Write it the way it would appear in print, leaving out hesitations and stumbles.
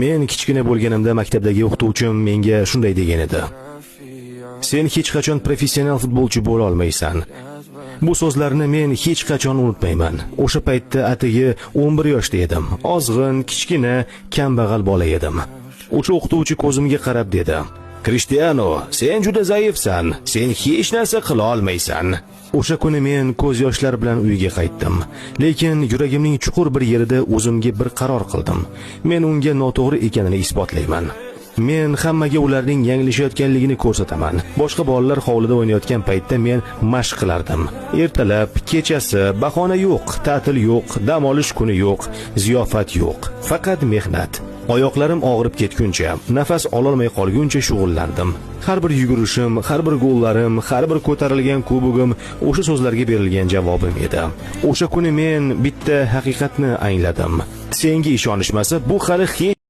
Men kichkina bo'lganimda maktabdagi o'qituvchim menga shunday degan edi: "Sen hech qachon professional futbolchi bo'la olmaysan." Bu so'zlarni men hech qachon unutmayman. O'sha paytda atigi 11 yoshda edim. Ozg'in, kichkina, kambag'al bola edim. O'sha o'qituvchi ko'zimga qarab dedi: "Cristiano, sen juda zaifsan. Sen hech narsa qila olmaysan." O'sha kuni men ko'z yoshlar bilan uyga qaytdim. Lekin yuragimning chuqur bir yerida o'zimga bir qaror qildim. Men unga noto'g'ri ekanini isbotlayman. Men hammaga ularning yanglishayotganligini ko'rsataman. Boshqa bolalar hovlida o'ynayotgan paytda men mashq qilardim. Ertalab, kechasi, bahona yo'q, ta'til yo'q, dam olish kuni yo'q, ziyofat yo'q. Faqat mehnat. Oyoqlarim og'rib ketguncha, nafas ololmay qolguncha shug'ullandim. Har bir yugurishim, har bir gollarim, har bir ko'tarilgan kubogim o'sha so'zlarga berilgan javobim edi. O'sha kuni men bitta haqiqatni angladim. Senga ishonishmasa, bu hali hech